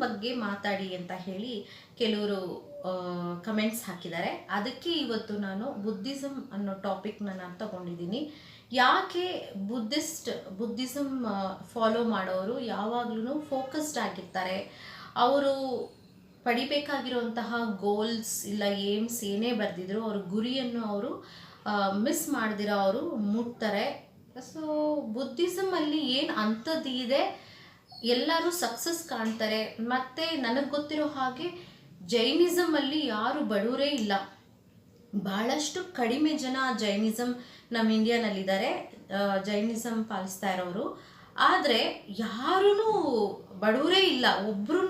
ಬಗ್ಗೆ ಮಾತಾಡಿ ಅಂತ ಹೇಳಿ ಕೆಲವರು ಕಮೆಂಟ್ಸ್ ಹಾಕಿದ್ದಾರೆ. ಅದಕ್ಕೆ ಇವತ್ತು ನಾನು ಬುದ್ಧಿಸಮ್ ಅನ್ನೋ ಟಾಪಿಕ್ನ ನಾನು ತಗೊಂಡಿದ್ದೀನಿ. ಯಾಕೆ ಬುದ್ಧಿಸಮ್ ಫಾಲೋ ಮಾಡೋರು ಯಾವಾಗ್ಲೂ ಫೋಕಸ್ಡ್ ಆಗಿರ್ತಾರೆ. ಅವರು ಪಡಿಬೇಕಾಗಿರುವಂತಹ ಗೋಲ್ಸ್ ಇಲ್ಲ ಏಮ್ಸ್ ಏನೇ ಬರೆದಿದ್ರು ಅವ್ರ ಗುರಿಯನ್ನು ಅವರು ಮಿಸ್ ಮಾಡ್ದಿರೋ ಅವರು ಮುಟ್ತಾರೆ. ಸೊ ಬುದ್ಧಿಸಮಲ್ಲಿ ಏನು ಅಂಥದ್ದು ಇದೆ, ಎಲ್ಲರೂ ಸಕ್ಸಸ್ ಕಾಣ್ತಾರೆ. ಮತ್ತು ನನಗೆ ಗೊತ್ತಿರೋ ಹಾಗೆ ಜೈನಿಸಮಲ್ಲಿ ಯಾರು ಬಡವರೇ ಇಲ್ಲ, ಬಹಳಷ್ಟು ಕಡಿಮೆ ಜನ ಜೈನಿಸಮ್ ನಮ್ಮ ಇಂಡಿಯಾನಲ್ಲಿದ್ದಾರೆ, ಜೈನಿಸಮ್ ಪಾಲಿಸ್ತಾ ಇರೋರು. ಆದರೆ ಯಾರೂ ಬಡವರೇ ಇಲ್ಲ, ಒಬ್ರು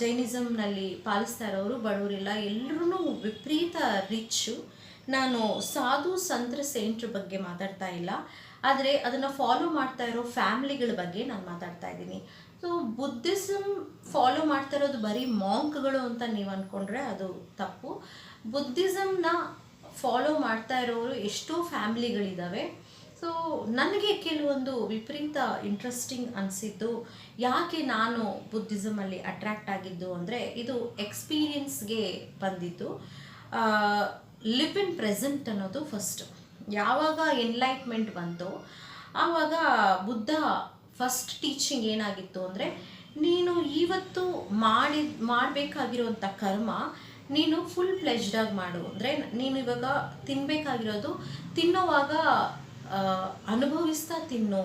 ಜೈನಿಸಮ್ನಲ್ಲಿ ಪಾಲಿಸ್ತಾ ಇರೋರು ಬಡವರಿಲ್ಲ, ಎಲ್ಲರೂ ವಿಪರೀತ ರಿಚ್ಚು. ನಾನು ಸಾಧು ಸಂತರ ಸೇಂಟ್ರ ಬಗ್ಗೆ ಮಾತಾಡ್ತಾ ಇಲ್ಲ, ಆದರೆ ಅದನ್ನು ಫಾಲೋ ಮಾಡ್ತಾ ಇರೋ ಫ್ಯಾಮ್ಲಿಗಳ ಬಗ್ಗೆ ನಾನು ಮಾತಾಡ್ತಾ ಇದ್ದೀನಿ. ಸೊ ಬುದ್ಧಿಸಮ್ ಫಾಲೋ ಮಾಡ್ತಾ ಇರೋದು ಬರೀ ಮಾಂಕ್ಗಳು ಅಂತ ನೀವು ಅಂದ್ಕೊಂಡ್ರೆ ಅದು ತಪ್ಪು. ಬುದ್ಧಿಸಮ್ನ ಫಾಲೋ ಮಾಡ್ತಾ ಇರೋರು ಎಷ್ಟೋ ಫ್ಯಾಮ್ಲಿಗಳಿದ್ದಾವೆ. ಸೊ ನನಗೆ ಕೆಲವೊಂದು ವಿಪರೀತ ಇಂಟ್ರೆಸ್ಟಿಂಗ್ ಅನಿಸಿದ್ದು, ಯಾಕೆ ನಾನು ಬುದ್ಧಿಸಮಲ್ಲಿ ಅಟ್ರ್ಯಾಕ್ಟ್ ಆಗಿದ್ದು ಅಂದರೆ ಇದು ಎಕ್ಸ್ಪೀರಿಯನ್ಸ್ಗೆ ಬಂದಿದ್ದು. ಲಿವ್ ಇನ್ ಪ್ರೆಸೆಂಟ್ ಅನ್ನೋದು ಫಸ್ಟ್. ಯಾವಾಗ ಎನ್ಲೈಟ್ಮೆಂಟ್ ಬಂತು ಆವಾಗ ಬುದ್ಧ ಫಸ್ಟ್ ಟೀಚಿಂಗ್ ಏನಾಗಿತ್ತು ಅಂದರೆ, ನೀನು ಇವತ್ತು ಮಾಡಬೇಕಾಗಿರೋಂಥ ಕರ್ಮ ನೀನು ಫುಲ್ ಪ್ಲೆಜ್ಡಾಗಿ ಮಾಡು. ಅಂದರೆ ನೀನು ಇವಾಗ ತಿನ್ನಬೇಕಾಗಿರೋದು ತಿನ್ನೋವಾಗ ಅನುಭವಿಸ್ತಾ ತಿನ್ನು,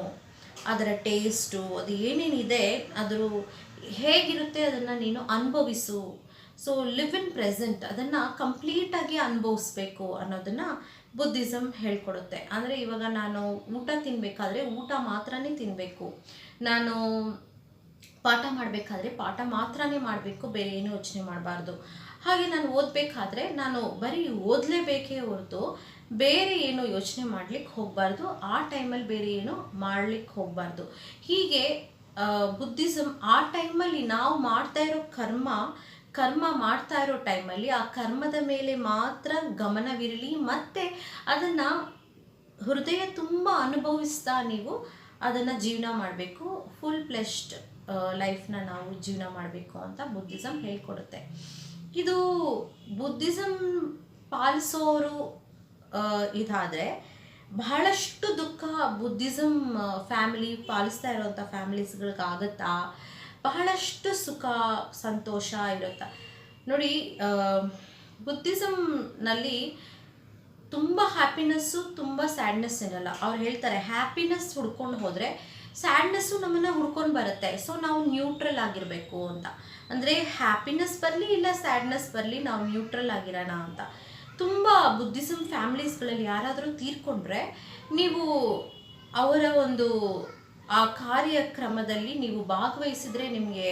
ಅದರ ಟೇಸ್ಟು ಅದು ಏನೇನಿದೆ ಅದ್ರ ಹೇಗಿರುತ್ತೆ ಅದನ್ನು ನೀನು ಅನುಭವಿಸು. ಸೊ ಲಿವ್ ಇನ್ ಪ್ರೆಸೆಂಟ್ ಅದನ್ನು ಕಂಪ್ಲೀಟಾಗಿ ಅನುಭವಿಸ್ಬೇಕು ಅನ್ನೋದನ್ನು ಬುದ್ಧಿಸಮ್ ಹೇಳ್ಕೊಡುತ್ತೆ. ಅಂದರೆ ಇವಾಗ ನಾನು ಊಟ ತಿನ್ನಬೇಕಾದ್ರೆ ಊಟ ಮಾತ್ರನೇ ತಿನ್ನಬೇಕು, ನಾನು ಪಾಠ ಮಾಡಬೇಕಾದ್ರೆ ಪಾಠ ಮಾತ್ರನೇ ಮಾಡಬೇಕು, ಬೇರೆ ಏನೂ ಯೋಚನೆ ಮಾಡಬಾರ್ದು. ಹಾಗೆ ನಾನು ಓದಬೇಕಾದ್ರೆ ನಾನು ಬರೀ ಓದಲೇಬೇಕೇ ಹೊರತು ಬೇರೆ ಏನೋ ಯೋಚನೆ ಮಾಡ್ಲಿಕ್ಕೆ ಹೋಗಬಾರ್ದು, ಆ ಟೈಮಲ್ಲಿ ಬೇರೆ ಏನೋ ಮಾಡ್ಲಿಕ್ಕೆ ಹೋಗಬಾರ್ದು. ಹೀಗೆ ಬುದ್ಧಿಸಮ್ ಆ ಟೈಮಲ್ಲಿ ನಾವು ಮಾಡ್ತಾ ಇರೋ ಕರ್ಮ ಮಾಡ್ತಾ ಇರೋ ಟೈಮಲ್ಲಿ ಆ ಕರ್ಮದ ಮೇಲೆ ಮಾತ್ರ ಗಮನವಿರಲಿ, ಮತ್ತು ಅದನ್ನು ಹೃದಯ ತುಂಬ ಅನುಭವಿಸ್ತಾ ನೀವು ಅದನ್ನು ಜೀವನ ಮಾಡಬೇಕು. ಫುಲ್ ಪ್ಲೆಶ್ಡ್ ಲೈಫ್ನ ನಾವು ಜೀವನ ಮಾಡಬೇಕು ಅಂತ ಬುದ್ಧಿಸಮ್ ಹೇಳ್ಕೊಡುತ್ತೆ. ಇದು ಬುದ್ಧಿಸಮ್ ಪಾಲಿಸೋರು ಇದಾದರೆ ಬಹಳಷ್ಟು ದುಃಖ ಬುದ್ಧಿಸಮ್ ಫ್ಯಾಮಿಲಿ ಪಾಲಿಸ್ತಾ ಇರೋವಂಥ ಫ್ಯಾಮಿಲೀಸ್ಗಳಿಗಾಗತ್ತಾ, ಬಹಳಷ್ಟು ಸುಖ ಸಂತೋಷ ಇರುತ್ತೆ ನೋಡಿ. ಬುದ್ಧಿಸಮ್ನಲ್ಲಿ ತುಂಬ ಹ್ಯಾಪಿನೆಸ್ಸು ತುಂಬ ಸ್ಯಾಡ್ನೆಸ್ ಇರಲ್ಲ. ಅವ್ರು ಹೇಳ್ತಾರೆ ಹ್ಯಾಪಿನೆಸ್ ಹುಡ್ಕೊಂಡು ಹೋದರೆ ಸ್ಯಾಡ್ನೆಸ್ಸು ನಮ್ಮನ್ನು ಹುಡ್ಕೊಂಡು ಬರುತ್ತೆ. ಸೊ ನಾವು ನ್ಯೂಟ್ರಲ್ ಆಗಿರಬೇಕು ಅಂತ, ಅಂದರೆ ಹ್ಯಾಪಿನೆಸ್ ಬರಲಿ ಇಲ್ಲ ಸ್ಯಾಡ್ನೆಸ್ ಬರಲಿ ನಾವು ನ್ಯೂಟ್ರಲ್ ಆಗಿರೋಣ ಅಂತ. ತುಂಬ ಬುದ್ಧಿಸಮ್ ಫ್ಯಾಮಿಲೀಸ್ಗಳಲ್ಲಿ ಯಾರಾದರೂ ತೀರ್ಕೊಂಡ್ರೆ ನೀವು ಅವರ ಒಂದು ಆ ಕಾರ್ಯಕ್ರಮದಲ್ಲಿ ನೀವು ಭಾಗವಹಿಸಿದ್ರೆ ನಿಮಗೆ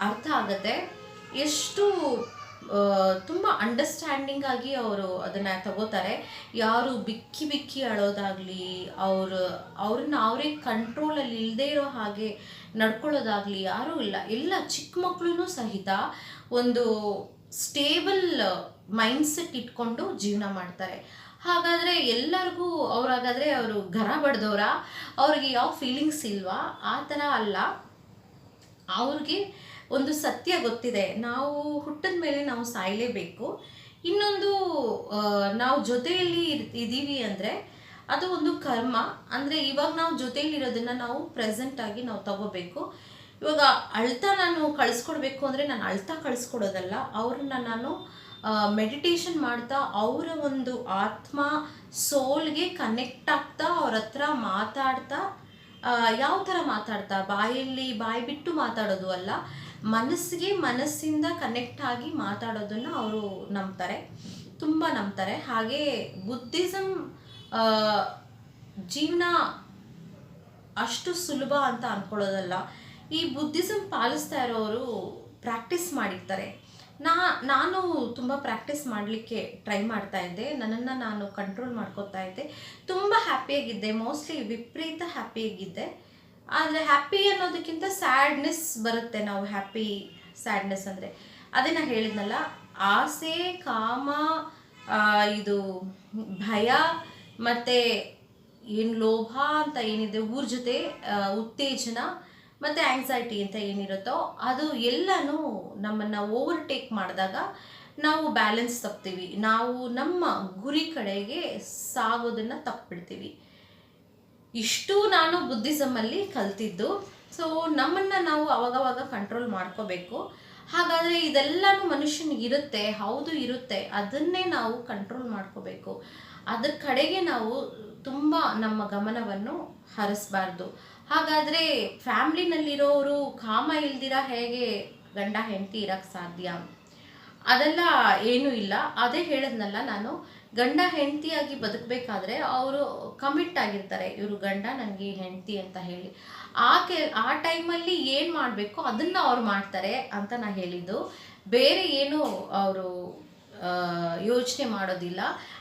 ಅರ್ಥ ಆಗುತ್ತೆ ಎಷ್ಟು ತುಂಬ ಅಂಡರ್ಸ್ಟ್ಯಾಂಡಿಂಗ್ ಆಗಿ ಅವರು ಅದನ್ನು ತಗೋತಾರೆ. ಯಾರು ಬಿಕ್ಕಿ ಬಿಕ್ಕಿ ಅಳೋದಾಗಲಿ, ಅವ್ರನ್ನ ಅವರೇ ಕಂಟ್ರೋಲಲ್ಲಿ ಇಲ್ಲದೇ ಇರೋ ಹಾಗೆ ನಡ್ಕೊಳ್ಳೋದಾಗಲಿ ಯಾರೂ ಇಲ್ಲ. ಎಲ್ಲ ಚಿಕ್ಕ ಮಕ್ಕಳು ಸಹಿತ ಒಂದು ಸ್ಟೇಬಲ್ ಮೈಂಡ್ಸೆಟ್ ಇಟ್ಕೊಂಡು ಜೀವನ ಮಾಡ್ತಾರೆ. ಹಾಗಾದರೆ ಎಲ್ಲರಿಗೂ ಅವರು ಗರ ಬಡ್ದವ್ರ, ಅವ್ರಿಗೆ ಯಾವ ಫೀಲಿಂಗ್ಸ್ ಇಲ್ವಾ? ಆ ಥರ ಅಲ್ಲ. ಅವ್ರಿಗೆ ಒಂದು ಸತ್ಯ ಗೊತ್ತಿದೆ, ನಾವು ಹುಟ್ಟಿದ ಮೇಲೆ ನಾವು ಸಾಯಲೇಬೇಕು. ಇನ್ನೊಂದು ನಾವು ಜೊತೆಯಲ್ಲಿ ಇದ್ದೀವಿ ಅಂದರೆ ಅದು ಒಂದು ಕರ್ಮ. ಅಂದರೆ ಇವಾಗ ನಾವು ಜೊತೆಯಲ್ಲಿ ಇರೋದನ್ನು ನಾವು ಪ್ರೆಸೆಂಟಾಗಿ ನಾವು ತಗೋಬೇಕು. ಇವಾಗ ಅಳ್ತಾ ನಾನು ಕಳಿಸ್ಕೊಡ್ಬೇಕು ಅಂದರೆ ನಾನು ಅಳ್ತಾ ಕಳಿಸ್ಕೊಡೋದಲ್ಲ, ಅವ್ರನ್ನ ನಾನು ಮೆಡಿಟೇಷನ್ ಮಾಡ್ತಾ ಅವರ ಒಂದು ಆತ್ಮ ಸೋಲ್ಗೆ ಕನೆಕ್ಟ್ ಆಗ್ತಾ ಅವ್ರ ಹತ್ರ ಮಾತಾಡ್ತಾ, ಯಾವ ಥರ ಮಾತಾಡ್ತಾ, ಬಾಯಿ ಬಿಟ್ಟು ಮಾತಾಡೋದು ಅಲ್ಲ, ಮನಸ್ಸಿಂದ ಕನೆಕ್ಟ್ ಆಗಿ ಮಾತಾಡೋದನ್ನು ಅವರು ನಂಬ್ತಾರೆ, ತುಂಬ ನಂಬ್ತಾರೆ. ಹಾಗೆ ಬುದ್ಧಿಸಮ್ ಜೀವನ ಅಷ್ಟು ಸುಲಭ ಅಂತ ಅಂದ್ಕೊಳ್ಳೋದಲ್ಲ. ಈ ಬುದ್ಧಿಸಮ್ ಪಾಲಿಸ್ತಾ ಇರೋರು ಪ್ರಾಕ್ಟೀಸ್ ಮಾಡಿರ್ತಾರೆ. ನಾನು ತುಂಬ ಪ್ರಾಕ್ಟೀಸ್ ಮಾಡಲಿಕ್ಕೆ ಟ್ರೈ ಮಾಡ್ತಾ ಇದ್ದೆ, ನನ್ನನ್ನು ನಾನು ಕಂಟ್ರೋಲ್ ಮಾಡ್ಕೋತಾ ಇದ್ದೆ, ತುಂಬ ಹ್ಯಾಪಿಯಾಗಿದ್ದೆ, ಮೋಸ್ಟ್ಲಿ ವಿಪರೀತ ಹ್ಯಾಪಿಯಾಗಿದ್ದೆ. ಆದರೆ ಹ್ಯಾಪಿ ಅನ್ನೋದಕ್ಕಿಂತ ಸ್ಯಾಡ್ನೆಸ್ ಬರುತ್ತೆ. ನಾವು ಹ್ಯಾಪಿ ಸ್ಯಾಡ್ನೆಸ್ ಅಂದರೆ ಅದೇ ನಾನು ಹೇಳಿದ್ನಲ್ಲ, ಆಸೆ ಕಾಮ ಇದು ಭಯ ಮತ್ತು ಏನು ಲೋಭ ಅಂತ ಏನಿದೆ ಊರ ಜೊತೆ ಉತ್ತೇಜನ ಮತ್ತು ಆಂಗ್ಸೈಟಿ ಅಂತ ಏನಿರುತ್ತೋ ಅದು ಎಲ್ಲನೂ ನಮ್ಮನ್ನು ಓವರ್ಟೇಕ್ ಮಾಡಿದಾಗ ನಾವು ಬ್ಯಾಲೆನ್ಸ್ ತಪ್ತೀವಿ, ನಾವು ನಮ್ಮ ಗುರಿ ಕಡೆಗೆ ಸಾಗೋದನ್ನು ತಪ್ಪಿಬಿಡ್ತೀವಿ. ಇಷ್ಟು ನಾನು ಬುದ್ಧಿಸಮಲ್ಲಿ ಕಲ್ತಿದ್ದು. ಸೊ ನಮ್ಮನ್ನು ನಾವು ಅವಾಗವಾಗ ಕಂಟ್ರೋಲ್ ಮಾಡ್ಕೋಬೇಕು. ಹಾಗಾದರೆ ಇದೆಲ್ಲನೂ ಮನುಷ್ಯನಿಗೆ ಇರುತ್ತೆ, ಹೌದು ಇರುತ್ತೆ, ಅದನ್ನೇ ನಾವು ಕಂಟ್ರೋಲ್ ಮಾಡ್ಕೋಬೇಕು. ಅದ್ರ ಕಡೆಗೆ ನಾವು ತುಂಬ ನಮ್ಮ ಗಮನವನ್ನು ಹರಿಸ್ಬಾರ್ದು. ಹಾಗಾದರೆ ಫ್ಯಾಮ್ಲಿನಲ್ಲಿರೋರು ಕಾಮ ಇಲ್ದಿರ ಹೇಗೆ ಗಂಡ ಹೆಂಡತಿ ಇರೋಕ್ಕೆ ಸಾಧ್ಯ? ಅದೆಲ್ಲ ಏನೂ ಇಲ್ಲ. ಅದೇ ಹೇಳಿದ್ನಲ್ಲ ನಾನು, ಗಂಡ ಹೆಂಡತಿಯಾಗಿ ಬದುಕಬೇಕಾದ್ರೆ ಅವರು ಕಮಿಟ್ ಆಗಿರ್ತಾರೆ, ಇವರು ಗಂಡ ನನಗೆ ಹೆಂಡತಿ ಅಂತ ಹೇಳಿ. ಆ ಟೈಮಲ್ಲಿ ಏನು ಮಾಡಬೇಕು ಅದನ್ನು ಅವ್ರು ಮಾಡ್ತಾರೆ ಅಂತ ನಾನು ಹೇಳಿದ್ದು. ಬೇರೆ ಏನು ಅವರು ಯೋಚನೆ ಮಾಡೋದಿಲ್ಲ.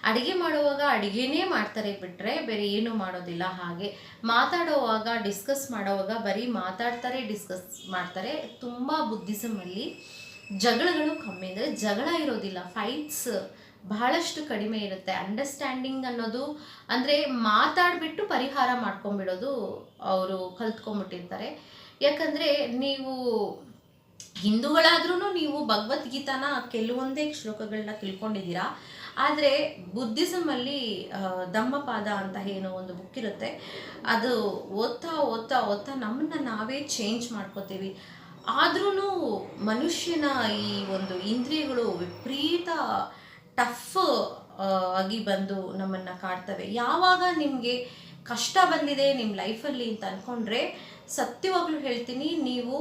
ಅಡುಗೆ ಮಾಡುವಾಗ ಅಡುಗೆನೇ ಮಾಡ್ತಾರೆ ಬಿಟ್ಟರೆ ಬೇರೆ ಏನೂ ಮಾಡೋದಿಲ್ಲ. ಹಾಗೆ ಮಾತಾಡೋವಾಗ ಡಿಸ್ಕಸ್ ಮಾಡೋವಾಗ ಬರೀ ಮಾತಾಡ್ತಾರೆ, ಡಿಸ್ಕಸ್ ಮಾಡ್ತಾರೆ. ತುಂಬ ಬುದ್ಧಿಸಮಲ್ಲಿ ಜಗಳಗಳು ಕಮ್ಮಿ, ಅಂದರೆ ಜಗಳ ಇರೋದಿಲ್ಲ, ಫೈಟ್ಸ್ ಬಹಳಷ್ಟು ಕಡಿಮೆ ಇರುತ್ತೆ. ಅಂಡರ್ಸ್ಟ್ಯಾಂಡಿಂಗ್ ಅನ್ನೋದು ಅಂದರೆ ಮಾತಾಡಿಬಿಟ್ಟು ಪರಿಹಾರ ಮಾಡ್ಕೊಂಬಿಡೋದು ಅವರು ಕಲ್ತ್ಕೊಂಡ್ಬಿಟ್ಟಿರ್ತಾರೆ. ಯಾಕಂದರೆ ನೀವು ಹಿಂದೂಗಳಾದ್ರೂ ನೀವು ಭಗವದ್ಗೀತಾನ ಕೆಲವೊಂದೇ ಶ್ಲೋಕಗಳನ್ನ ತಿಳ್ಕೊಂಡಿದ್ದೀರಾ. ಆದರೆ ಬುದ್ಧಿಸಮಲ್ಲಿ ಧಮ್ಮಪಾದ ಅಂತ ಏನೋ ಒಂದು ಬುಕ್ ಇರುತ್ತೆ, ಅದು ಓದ್ತಾ ಓದ್ತಾ ಓದ್ತಾ ನಮ್ಮನ್ನು ನಾವೇ ಚೇಂಜ್ ಮಾಡ್ಕೋತೀವಿ. ಆದ್ರೂ ಮನುಷ್ಯನ ಈ ಒಂದು ಇಂದ್ರಿಯಗಳು ವಿಪರೀತ ಟಫ್ ಆಗಿ ಬಂದು ನಮ್ಮನ್ನು ಕಾಡ್ತವೆ. ಯಾವಾಗ ನಿಮಗೆ ಕಷ್ಟ ಬಂದಿದೆ ನಿಮ್ಮ ಲೈಫಲ್ಲಿ ಅಂತ ಅಂದ್ಕೊಂಡ್ರೆ ಸತ್ಯವಾಗ್ಲೂ ಹೇಳ್ತೀನಿ, ನೀವು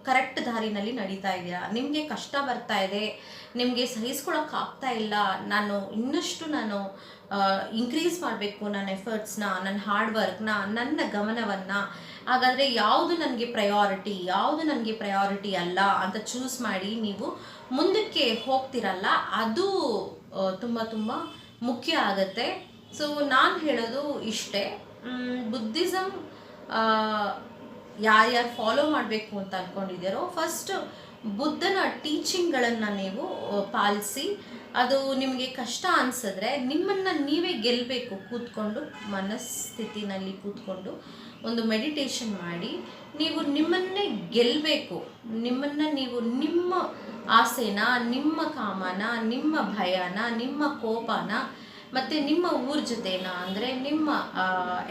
ಕರೆಕ್ಟ್ ದಾರಿನಲ್ಲಿ ನಡೀತಾ ಇದ್ದೀರಾ. ನಿಮಗೆ ಕಷ್ಟ ಬರ್ತಾ ಇದೆ, ನಿಮಗೆ ಸಹಿಸ್ಕೊಳಕ್ಕಾಗ್ತಾ ಇಲ್ಲ, ನಾನು ಇನ್ನಷ್ಟು ಇನ್ಕ್ರೀಸ್ ಮಾಡಬೇಕು ನನ್ನ ಎಫರ್ಟ್ಸ್ನ, ನನ್ನ ಹಾರ್ಡ್ ವರ್ಕ್ನ, ನನ್ನ ಗಮನವನ್ನು. ಹಾಗಾದರೆ ಯಾವುದು ನನಗೆ ಪ್ರಯಾರಿಟಿ, ಯಾವುದು ನನಗೆ ಪ್ರಯಾರಿಟಿ ಅಲ್ಲ ಅಂತ ಚೂಸ್ ಮಾಡಿ ನೀವು ಮುಂದಕ್ಕೆ ಹೋಗ್ತಿರಲ್ಲ, ಅದು ತುಂಬ ತುಂಬ ಮುಖ್ಯ ಆಗುತ್ತೆ. ಸೊ ನಾನು ಹೇಳೋದು ಇಷ್ಟೇ, ಬುದ್ಧಿಸಮ್ ಯಾರ್ಯಾರು ಫಾಲೋ ಮಾಡಬೇಕು ಅಂತ ಅಂದ್ಕೊಂಡಿದ್ದೀರೋ ಫಸ್ಟ್ ಬುದ್ಧನ ಟೀಚಿಂಗ್ಗಳನ್ನು ನೀವು ಪಾಲಿಸಿ. ಅದು ನಿಮಗೆ ಕಷ್ಟ ಅನಿಸಿದ್ರೆ ನಿಮ್ಮನ್ನು ನೀವೇ ಗೆಲ್ಲಬೇಕು. ಕೂತ್ಕೊಂಡು ಮನಸ್ಥಿತಿನಲ್ಲಿ ಕೂತ್ಕೊಂಡು ಒಂದು ಮೆಡಿಟೇಷನ್ ಮಾಡಿ ನೀವು ನಿಮ್ಮನ್ನೇ ಗೆಲ್ಲಬೇಕು. ನಿಮ್ಮನ್ನು ನೀವು ನಿಮ್ಮ ಆಸೆನ, ನಿಮ್ಮ ಕಾಮನ, ನಿಮ್ಮ ಭಯನ, ನಿಮ್ಮ ಕೋಪನ ಮತ್ತು ನಿಮ್ಮ ಊರ್ಜತೆನ, ಅಂದರೆ ನಿಮ್ಮ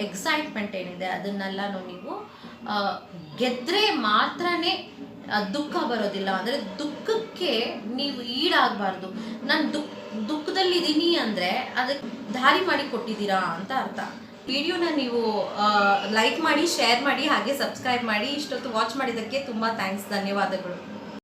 ಎಕ್ಸೈಟ್ಮೆಂಟ್ ಏನಿದೆ ಅದನ್ನೆಲ್ಲನೂ ನೀವು ಗೆದ್ದರೆ ಮಾತ್ರನೇ ದುಃಖ ಬರೋದಿಲ್ಲ. ಅಂದರೆ ದುಃಖಕ್ಕೆ ನೀವು ಈಡಾಗಬಾರ್ದು. ನಾನು ದುಃಖದಲ್ಲಿದ್ದೀನಿ ಅಂದರೆ ಅದಕ್ಕೆ ದಾರಿ ಮಾಡಿ ಕೊಟ್ಟಿದ್ದೀರಾ ಅಂತ ಅರ್ಥ. ವಿಡಿಯೋನ ನೀವು ಲೈಕ್ ಮಾಡಿ, ಶೇರ್ ಮಾಡಿ, ಹಾಗೆ ಸಬ್ಸ್ಕ್ರೈಬ್ ಮಾಡಿ. ಇಷ್ಟೊತ್ತು ವಾಚ್ ಮಾಡಿದ್ದಕ್ಕೆ ತುಂಬ ಥ್ಯಾಂಕ್ಸ್, ಧನ್ಯವಾದಗಳು.